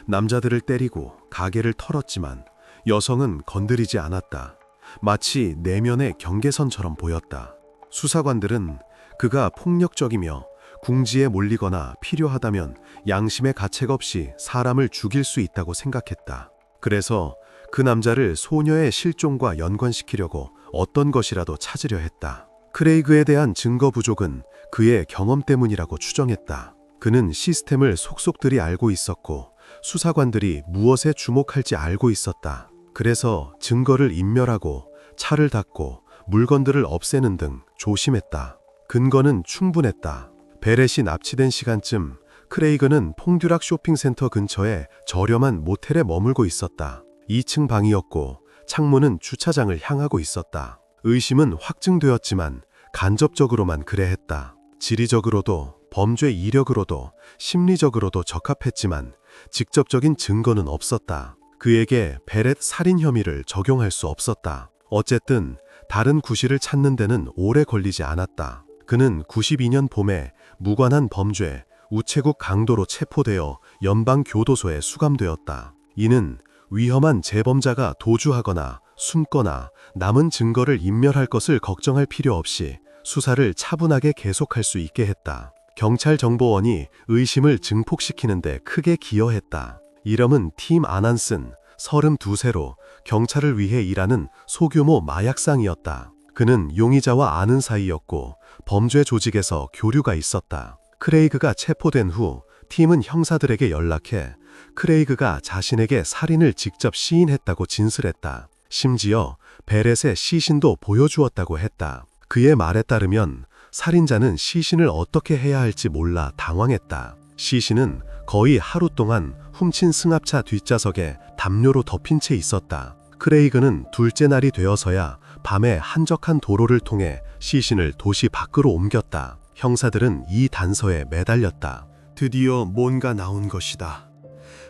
S3: 남자들을 때리고 가게를 털었지만 여성은 건드리지 않았다. 마치 내면의 경계선처럼 보였다. 수사관들은 그가 폭력적이며 궁지에 몰리거나 필요하다면 양심의 가책 없이 사람을 죽일 수 있다고 생각했다. 그래서 그 남자를 소녀의 실종과 연관시키려고 어떤 것이라도 찾으려 했다. 크레이그에 대한 증거 부족은 그의 경험 때문이라고 추정했다. 그는 시스템을 속속들이 알고 있었고 수사관들이 무엇에 주목할지 알고 있었다. 그래서 증거를 인멸하고 차를 닦고 물건들을 없애는 등 조심했다. 근거는 충분했다. 베렛이 납치된 시간쯤 크레이그는 퐁듀락 쇼핑센터 근처에 저렴한 모텔에 머물고 있었다. 2층 방이었고 창문은 주차장을 향하고 있었다. 의심은 확증되었지만 간접적으로만 그래 했다. 지리적으로도 범죄 이력으로도 심리적으로도 적합했지만 직접적인 증거는 없었다. 그에게 베렛 살인 혐의를 적용할 수 없었다. 어쨌든 다른 구실을 찾는 데는 오래 걸리지 않았다. 그는 92년 봄에 무관한 범죄, 우체국 강도로 체포되어 연방교도소에 수감되었다. 이는 위험한 재범자가 도주하거나 숨거나 남은 증거를 인멸할 것을 걱정할 필요 없이 수사를 차분하게 계속할 수 있게 했다. 경찰정보원이 의심을 증폭시키는 데 크게 기여했다. 이름은 팀 아난슨, 32세로 경찰을 위해 일하는 소규모 마약상이었다. 그는 용의자와 아는 사이였고 범죄 조직에서 교류가 있었다. 크레이그가 체포된 후 팀은 형사들에게 연락해 크레이그가 자신에게 살인을 직접 시인했다고 진술했다. 심지어 베렛의 시신도 보여주었다고 했다. 그의 말에 따르면 살인자는 시신을 어떻게 해야 할지 몰라 당황했다. 시신은 거의 하루 동안 훔친 승합차 뒷좌석에 담요로 덮인 채 있었다. 크레이그는 둘째 날이 되어서야 밤에 한적한 도로를 통해 시신을 도시 밖으로 옮겼다. 형사들은 이 단서에 매달렸다. 드디어 뭔가 나온 것이다.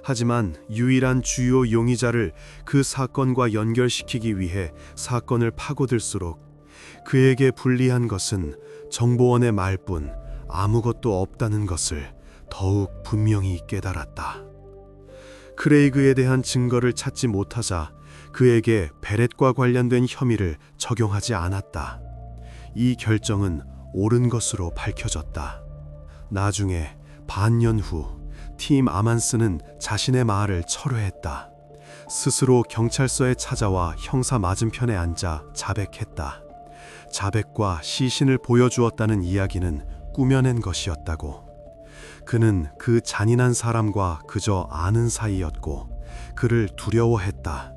S3: 하지만 유일한 주요 용의자를 그 사건과 연결시키기 위해 사건을 파고들수록 그에게 불리한 것은 정보원의 말뿐 아무것도 없다는 것을 더욱 분명히 깨달았다. 크레이그에 대한 증거를 찾지 못하자 그에게 베렛과 관련된 혐의를 적용하지 않았다. 이 결정은 옳은 것으로 밝혀졌다. 나중에 반년 후 팀 아만스는 자신의 말을 철회했다. 스스로 경찰서에 찾아와 형사 맞은편에 앉아 자백했다. 자백과 시신을 보여주었다는 이야기는 꾸며낸 것이었다고. 그는 그 잔인한 사람과 그저 아는 사이였고
S1: 그를 두려워했다.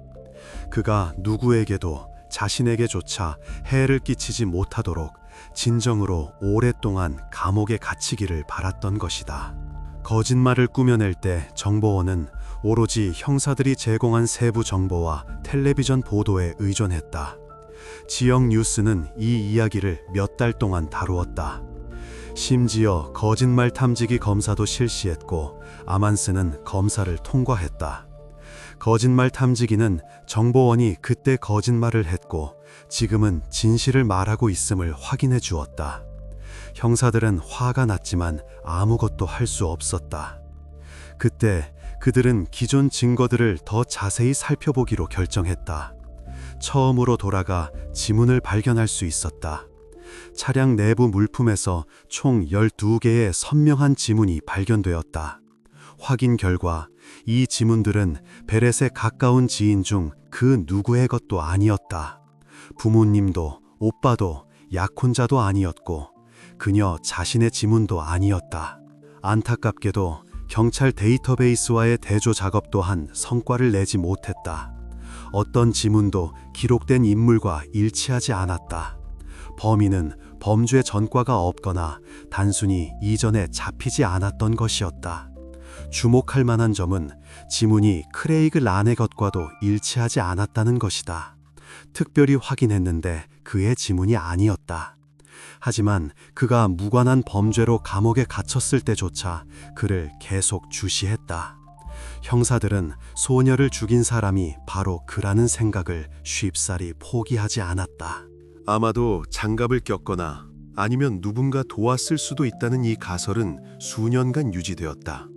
S1: 그가 누구에게도 자신에게조차 해를 끼치지 못하도록 진정으로 오랫동안 감옥에 갇히기를 바랐던 것이다. 거짓말을 꾸며낼 때 정보원은 오로지 형사들이 제공한 세부 정보와 텔레비전 보도에 의존했다. 지역 뉴스는 이 이야기를 몇 달 동안 다루었다. 심지어 거짓말 탐지기 검사도 실시했고 아만스는 검사를 통과했다. 거짓말 탐지기는 정보원이 그때 거짓말을 했고 지금은 진실을 말하고 있음을 확인해 주었다. 형사들은 화가 났지만 아무것도 할 수 없었다. 그때 그들은 기존 증거들을 더 자세히 살펴보기로 결정했다. 처음으로 돌아가 지문을 발견할 수 있었다. 차량 내부 물품에서 총 12개의 선명한 지문이 발견되었다. 확인 결과 이 지문들은 베렛의 가까운 지인 중 그 누구의 것도 아니었다. 부모님도 오빠도 약혼자도 아니었고 그녀 자신의 지문도 아니었다. 안타깝게도 경찰 데이터베이스와의 대조 작업 또한 성과를 내지 못했다. 어떤 지문도 기록된 인물과 일치하지 않았다. 범인은 범죄 전과가 없거나 단순히 이전에 잡히지 않았던 것이었다. 주목할 만한 점은 지문이 크레이그 란의 것과도 일치하지 않았다는 것이다. 특별히 확인했는데 그의 지문이 아니었다. 하지만 그가 무관한 범죄로 감옥에 갇혔을 때조차 그를 계속 주시했다. 형사들은 소녀를 죽인 사람이 바로 그라는 생각을 쉽사리 포기하지 않았다.
S3: 아마도 장갑을 꼈거나 아니면 누군가 도왔을 수도 있다는 이 가설은 수년간 유지되었다.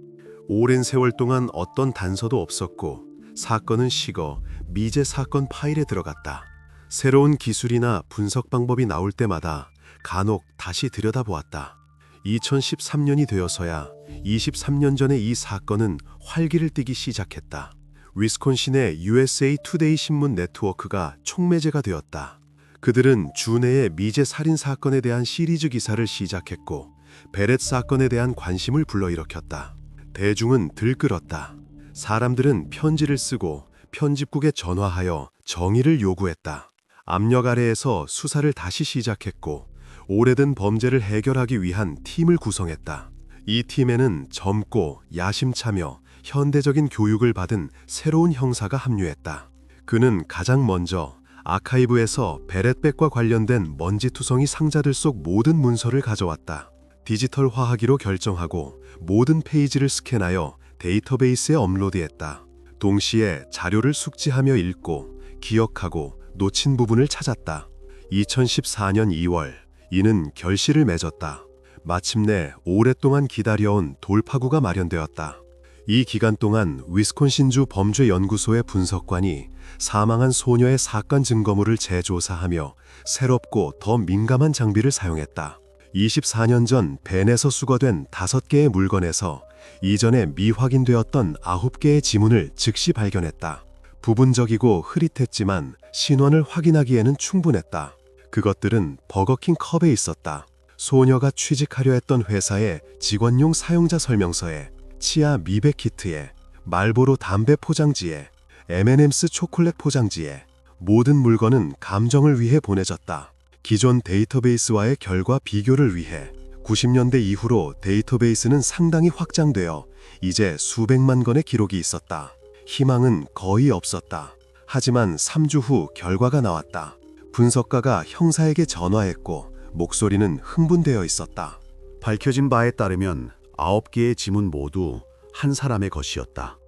S3: 오랜 세월 동안 어떤 단서도 없었고 사건은 식어 미제 사건 파일에 들어갔다. 새로운 기술이나 분석 방법이 나올 때마다 간혹 다시 들여다보았다. 2013년이 되어서야 23년 전의 이 사건은 활기를 띠기 시작했다. 위스콘신의 USA 투데이 신문 네트워크가 촉매제가 되었다. 그들은 주내의 미제 살인 사건에 대한 시리즈 기사를 시작했고 베렛 사건에 대한 관심을 불러일으켰다. 대중은 들끓었다. 사람들은 편지를 쓰고 편집국에 전화하여 정의를 요구했다. 압력 아래에서 수사를 다시 시작했고 오래된 범죄를 해결하기 위한 팀을 구성했다. 이 팀에는 젊고 야심차며 현대적인 교육을 받은 새로운 형사가 합류했다. 그는 가장 먼저 아카이브에서 베렛백과 관련된 먼지투성이 상자들 속 모든 문서를 가져왔다. 디지털화하기로 결정하고 모든 페이지를 스캔하여 데이터베이스에 업로드했다. 동시에 자료를 숙지하며 읽고 기억하고 놓친 부분을 찾았다. 2014년 2월 이는 결실을 맺었다. 마침내 오랫동안 기다려온 돌파구가 마련되었다. 이 기간 동안 위스콘신주 범죄연구소의 분석관이 사망한 소녀의 사건 증거물을 재조사하며 새롭고 더 민감한 장비를 사용했다. 24년 전 벤에서 수거된 5개의 물건에서 이전에 미확인되었던 9개의 지문을 즉시 발견했다. 부분적이고 흐릿했지만 신원을 확인하기에는 충분했다. 그것들은 버거킹 컵에 있었다. 소녀가 취직하려 했던 회사의 직원용 사용자 설명서에, 치아 미백 키트에, 말보로 담배 포장지에, M&M's 초콜릿 포장지에 모든 물건은 감정을 위해 보내졌다. 기존 데이터베이스와의 결과 비교를 위해 90년대 이후로 데이터베이스는 상당히 확장되어 이제 수백만 건의 기록이 있었다. 희망은 거의 없었다. 하지만 3주 후 결과가 나왔다. 분석가가 형사에게 전화했고 목소리는 흥분되어 있었다.
S2: 밝혀진 바에 따르면 9개의 지문 모두 한 사람의 것이었다.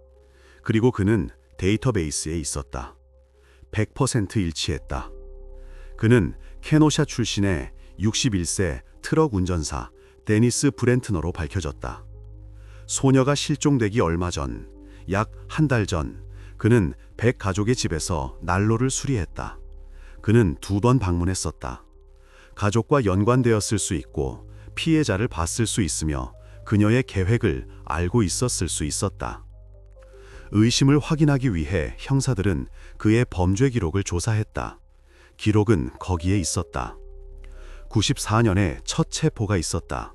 S2: 그리고 그는 데이터베이스에 있었다. 100% 일치했다. 그는 케노샤 출신의 61세 트럭 운전사 데니스 브렌트너로 밝혀졌다. 소녀가 실종되기 얼마 전, 약 한 달 전, 그는 백 가족의 집에서 난로를 수리했다. 그는 2번 방문했었다. 가족과 연관되었을 수 있고 피해자를 봤을 수 있으며 그녀의 계획을 알고 있었을 수 있었다. 의심을 확인하기 위해 형사들은 그의 범죄 기록을 조사했다. 기록은 거기에 있었다. 94년에 첫 체포가 있었다.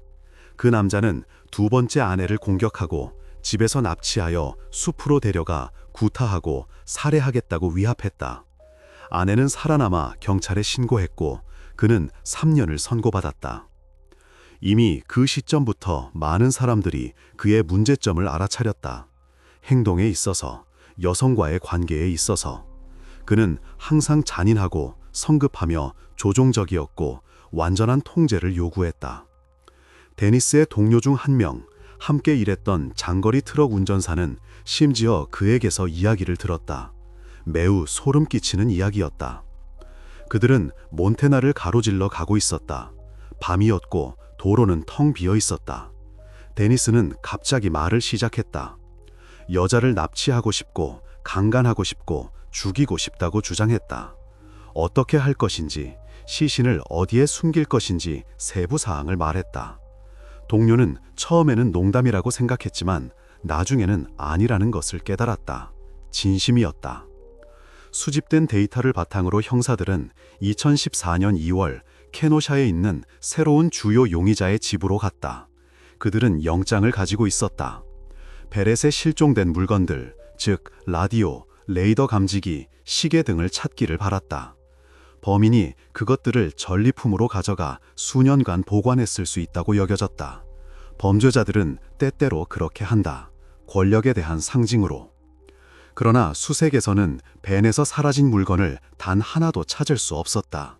S2: 그 남자는 2번째 아내를 공격하고
S1: 집에서 납치하여 숲으로 데려가 구타하고 살해하겠다고 위압했다. 아내는 살아남아 경찰에 신고했고 그는 3년을 선고받았다. 이미 그 시점부터 많은 사람들이 그의 문제점을 알아차렸다. 행동에 있어서, 여성과의 관계에 있어서. 그는 항상 잔인하고 성급하며 조종적이었고 완전한 통제를 요구했다. 데니스의 동료 중 한 명, 함께 일했던 장거리 트럭 운전사는 심지어 그에게서 이야기를 들었다. 매우 소름 끼치는 이야기였다. 그들은 몬테나를 가로질러 가고 있었다. 밤이었고 도로는 텅 비어 있었다. 데니스는 갑자기 말을 시작했다. 여자를 납치하고 싶고 강간하고 싶고 죽이고 싶다고 주장했다. 어떻게 할 것인지, 시신을 어디에 숨길 것인지 세부 사항을 말했다. 동료는 처음에는 농담이라고 생각했지만 나중에는 아니라는 것을 깨달았다. 진심이었다. 수집된 데이터를 바탕으로 형사들은 2014년 2월 케노샤에 있는 새로운 주요 용의자의 집으로 갔다. 그들은 영장을 가지고 있었다. 베렛에 실종된 물건들, 즉 라디오, 레이더 감지기, 시계 등을 찾기를 바랐다. 범인이 그것들을 전리품으로 가져가 수년간 보관했을 수 있다고 여겨졌다. 범죄자들은 때때로 그렇게 한다. 권력에 대한 상징으로. 그러나 수색에서는 벤에서 사라진 물건을 단 하나도 찾을 수 없었다.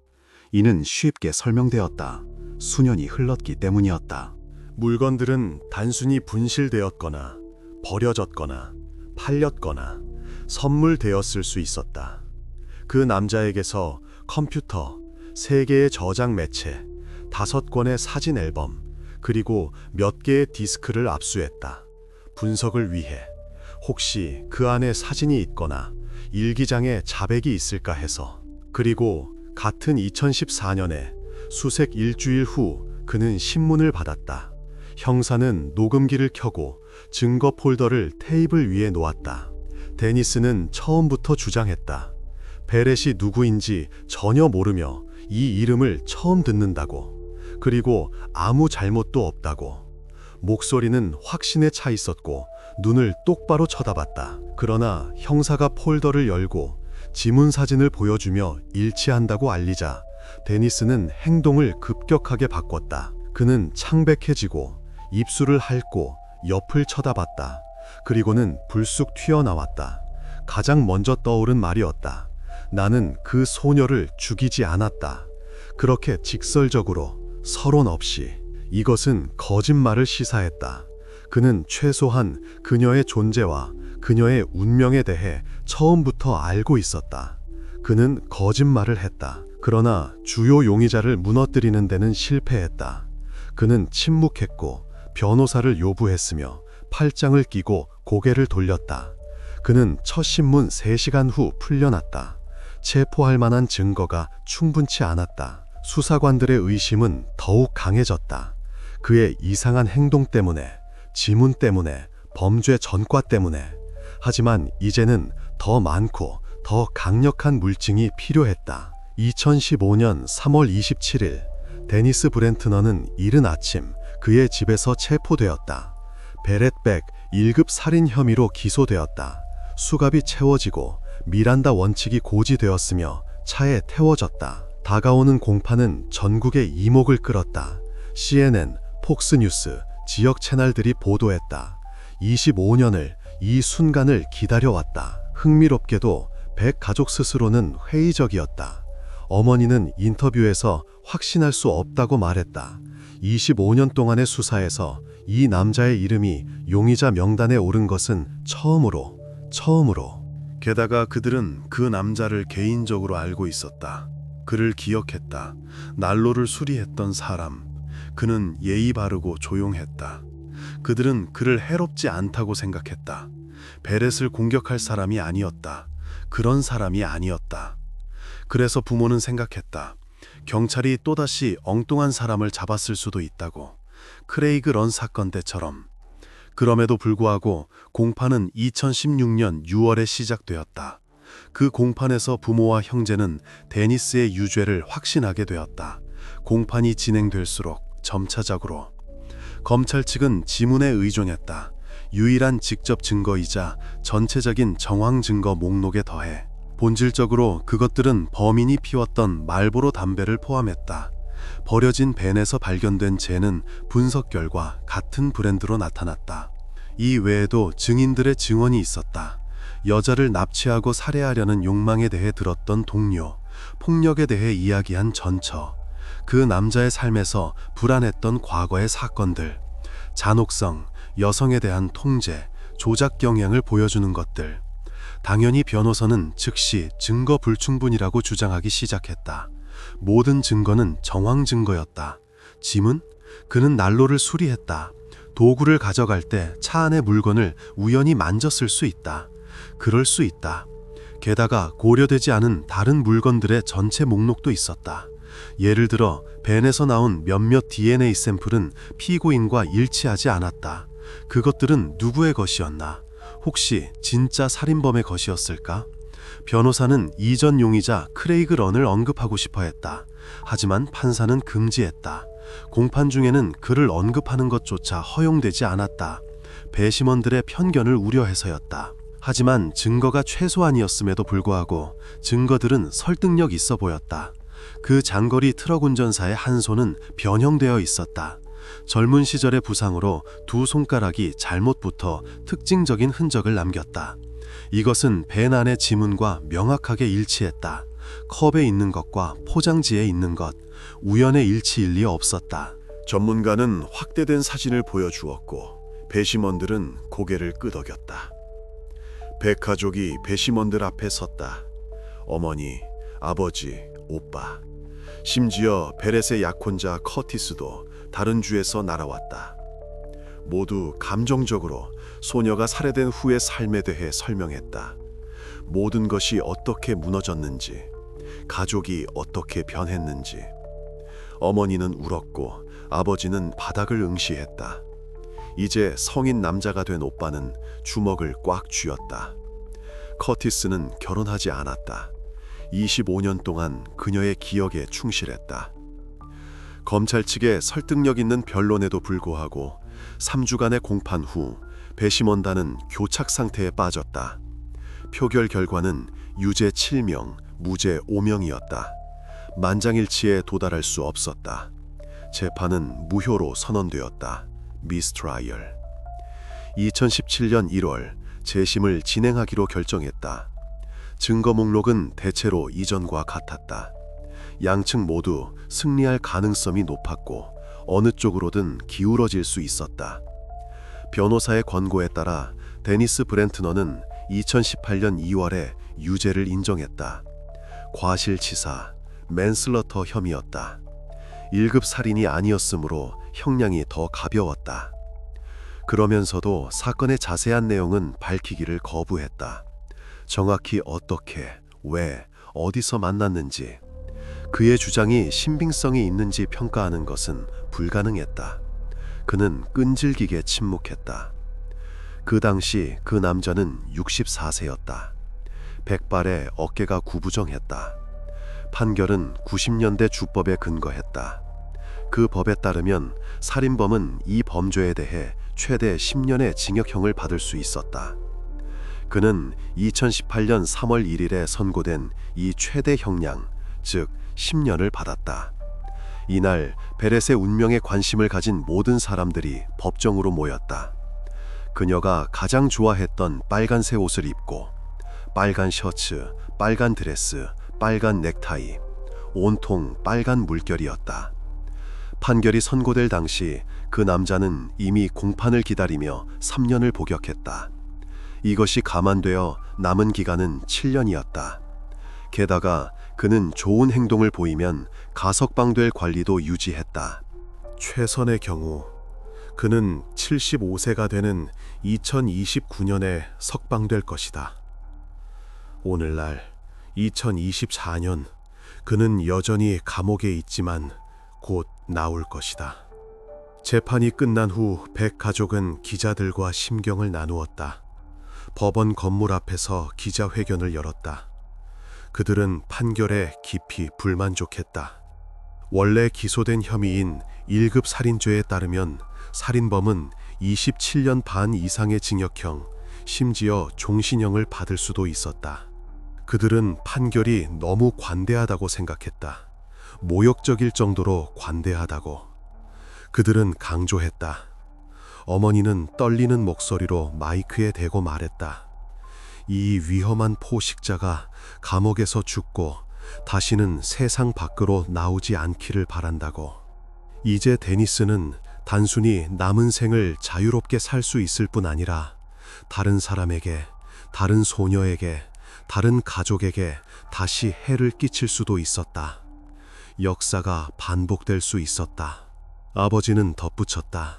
S1: 이는 쉽게 설명되었다. 수년이 흘렀기 때문이었다.
S3: 물건들은 단순히 분실되었거나 버려졌거나 팔렸거나 선물되었을 수 있었다. 그 남자에게서 컴퓨터, 3개의 저장 매체, 5권의 사진 앨범, 그리고 몇 개의 디스크를 압수했다. 분석을 위해 혹시 그 안에 사진이 있거나 일기장에 자백이 있을까 해서. 그리고 같은 2014년에 수색 일주일 후 그는 신문을 받았다. 형사는 녹음기를 켜고 증거 폴더를 테이블 위에 놓았다. 데니스는 처음부터 주장했다. 베렛이 누구인지 전혀 모르며 이 이름을 처음 듣는다고. 그리고 아무 잘못도 없다고. 목소리는 확신에 차 있었고 눈을 똑바로 쳐다봤다. 그러나 형사가 폴더를 열고 지문 사진을 보여주며 일치한다고 알리자 데니스는 행동을 급격하게 바꿨다. 그는 창백해지고 입술을 핥고 옆을 쳐다봤다. 그리고는 불쑥 튀어나왔다. 가장 먼저 떠오른 말이었다. 나는 그 소녀를 죽이지 않았다. 그렇게 직설적으로, 서론 없이. 이것은 거짓말을 시사했다. 그는 최소한 그녀의 존재와 그녀의 운명에 대해 처음부터 알고 있었다. 그는 거짓말을 했다. 그러나 주요 용의자를 무너뜨리는 데는 실패했다. 그는 침묵했고 변호사를 요구했으며 팔짱을 끼고 고개를 돌렸다. 그는 첫 신문 3시간 후 풀려났다. 체포할 만한 증거가 충분치 않았다. 수사관들의 의심은 더욱 강해졌다. 그의 이상한 행동 때문에, 지문 때문에, 범죄 전과 때문에. 하지만 이제는 더 많고 더 강력한 물증이 필요했다. 2015년 3월 27일 데니스 브렌트너는 이른 아침 그의 집에서 체포되었다. 베렛백 1급 살인 혐의로 기소되었다. 수갑이 채워지고 미란다 원칙이 고지되었으며 차에 태워졌다. 다가오는 공판은 전국의 이목을 끌었다. CNN, 폭스뉴스, 지역 채널들이 보도했다. 25년을 이 순간을 기다려왔다. 흥미롭게도 백 가족 스스로는 회의적이었다. 어머니는 인터뷰에서 확신할 수 없다고 말했다. 25년 동안의 수사에서 이 남자의 이름이 용의자 명단에 오른 것은 처음으로. 게다가 그들은 그 남자를 개인적으로 알고 있었다. 그를 기억했다. 난로를 수리했던 사람. 그는 예의 바르고 조용했다. 그들은 그를 해롭지 않다고 생각했다. 베렛을 공격할 사람이 아니었다. 그런 사람이 아니었다. 그래서 부모는 생각했다. 경찰이 또다시 엉뚱한 사람을 잡았을 수도 있다고. 크레이그 런 사건 때처럼. 그럼에도 불구하고 공판은 2016년 6월에 시작되었다. 그 공판에서 부모와 형제는 데니스의 유죄를 확신하게 되었다. 공판이 진행될수록 점차적으로. 검찰 측은 지문에 의존했다.
S1: 유일한 직접 증거이자 전체적인 정황 증거 목록에 더해 본질적으로 그것들은 범인이 피웠던 말보로 담배를 포함했다. 버려진 벤에서 발견된 재는 분석 결과 같은 브랜드로 나타났다. 이 외에도 증인들의 증언이 있었다. 여자를 납치하고 살해하려는 욕망에 대해 들었던 동료, 폭력에 대해 이야기한 전처, 그 남자의 삶에서 불안했던 과거의 사건들, 잔혹성, 여성에 대한 통제, 조작 경향을 보여주는 것들. 당연히 변호사는 즉시 증거 불충분이라고 주장하기 시작했다. 모든 증거는 정황 증거였다. 짐은? 그는 난로를 수리했다. 도구를 가져갈 때 차 안의 물건을 우연히 만졌을 수 있다. 그럴 수 있다. 게다가 고려되지 않은 다른 물건들의 전체 목록도 있었다. 예를 들어 벤에서 나온 몇몇 DNA 샘플은 피고인과 일치하지 않았다. 그것들은 누구의 것이었나? 혹시 진짜 살인범의 것이었을까? 변호사는 이전 용의자 크레이그 런을 언급하고 싶어 했다. 하지만 판사는 금지했다. 공판 중에는 그를 언급하는 것조차 허용되지 않았다. 배심원들의 편견을 우려해서였다. 하지만 증거가 최소한이었음에도 불구하고 증거들은 설득력 있어 보였다. 그 장거리 트럭 운전사의 한 손은 변형되어 있었다. 젊은 시절의 부상으로 두 손가락이 잘못 붙어 특징적인 흔적을 남겼다. 이것은 벤 안의 지문과 명확하게 일치했다. 컵에 있는 것과 포장지에 있는 것, 우연의 일치일 리 없었다.
S3: 전문가는 확대된 사진을 보여주었고 배심원들은 고개를 끄덕였다. 백 가족이 배심원들 앞에 섰다. 어머니, 아버지, 오빠, 심지어 베렛의 약혼자 커티스도 다른 주에서 날아왔다. 모두 감정적으로 소녀가 살해된 후의 삶에 대해 설명했다. 모든 것이 어떻게 무너졌는지, 가족이 어떻게 변했는지. 어머니는 울었고 아버지는 바닥을 응시했다. 이제 성인 남자가 된 오빠는 주먹을 꽉 쥐었다. 커티스는 결혼하지 않았다. 25년 동안 그녀의 기억에 충실했다. 검찰 측의 설득력 있는 변론에도 불구하고 3주간의 공판 후 배심원단은 교착 상태에 빠졌다. 표결 결과는 유죄 7명, 무죄 5명이었다. 만장일치에 도달할 수 없었다. 재판은 무효로 선언되었다. 미스트라이얼. 2017년 1월 재심을 진행하기로 결정했다. 증거 목록은 대체로 이전과 같았다. 양측 모두 승리할 가능성이 높았고 어느 쪽으로든 기울어질 수 있었다. 변호사의 권고에 따라 데니스 브렌트너는 2018년 2월에 유죄를 인정했다. 과실치사, 맨슬러터 혐의였다. 1급 살인이 아니었으므로 형량이 더 가벼웠다. 그러면서도 사건의 자세한 내용은 밝히기를 거부했다. 정확히 어떻게, 왜, 어디서 만났는지, 그의 주장이 신빙성이 있는지 평가하는 것은 불가능했다. 그는 끈질기게 침묵했다. 그 당시 그 남자는 64세였다. 백발에 어깨가 구부정했다. 판결은 90년대 주법에 근거했다. 그 법에 따르면 살인범은 이 범죄에 대해 최대 10년의 징역형을 받을 수 있었다. 그는 2018년 3월 1일에 선고된 이 최대 형량, 즉 10년을 받았다. 이날 베렛의 운명에 관심을 가진 모든 사람들이 법정으로 모였다. 그녀가 가장 좋아했던 빨간색 옷을 입고 빨간 셔츠, 빨간 드레스, 빨간 넥타이, 온통 빨간 물결이었다. 판결이 선고될 당시 그 남자는 이미 공판을 기다리며 3년을 복역했다. 이것이 감안되어 남은 기간은 7년이었다. 게다가 그는 좋은 행동을 보이면 가석방될 권리도 유지했다. 최선의 경우 그는 75세가 되는 2029년에 석방될 것이다. 오늘날 2024년 그는 여전히 감옥에 있지만 곧 나올 것이다. 재판이 끝난 후 백 가족은 기자들과 심경을 나누었다. 법원 건물 앞에서 기자회견을 열었다. 그들은 판결에 깊이 불만족했다. 원래 기소된 혐의인 1급 살인죄에 따르면 살인범은
S1: 27년 반 이상의 징역형, 심지어 종신형을 받을 수도 있었다. 그들은 판결이 너무 관대하다고 생각했다. 모욕적일 정도로 관대하다고. 그들은 강조했다. 어머니는 떨리는 목소리로 마이크에 대고 말했다. 이 위험한 포식자가 감옥에서 죽고 다시는 세상 밖으로 나오지 않기를 바란다고. 이제 데니스는 단순히 남은 생을 자유롭게 살 수 있을 뿐 아니라 다른 사람에게, 다른 소녀에게, 다른 가족에게 다시 해를 끼칠 수도 있었다. 역사가 반복될 수 있었다. 아버지는 덧붙였다.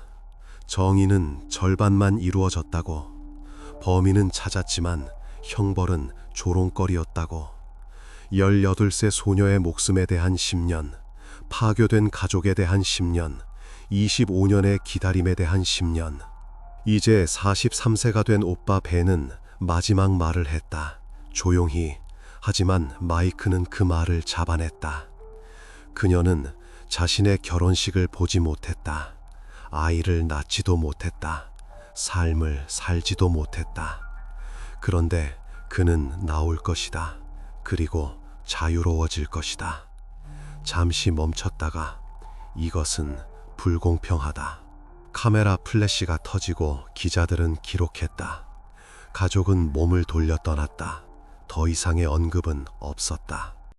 S1: 정의는 절반만 이루어졌다고. 범인은 찾았지만 형벌은 조롱거리였다고. 18세 소녀의 목숨에 대한 10년, 파괴된 가족에 대한 10년, 25년의 기다림에 대한 10년. 이제 43세가 된 오빠 벤은 마지막 말을 했다. 조용히. 하지만 마이크는 그 말을 잡아냈다. 그녀는 자신의 결혼식을 보지 못했다. 아이를 낳지도 못했다. 삶을 살지도 못했다. 그런데 그는 나올 것이다. 그리고 자유로워질 것이다. 잠시 멈췄다가 이것은 불공평하다. 카메라 플래시가 터지고 기자들은 기록했다. 가족은 몸을 돌려 떠났다. 더 이상의 언급은 없었다.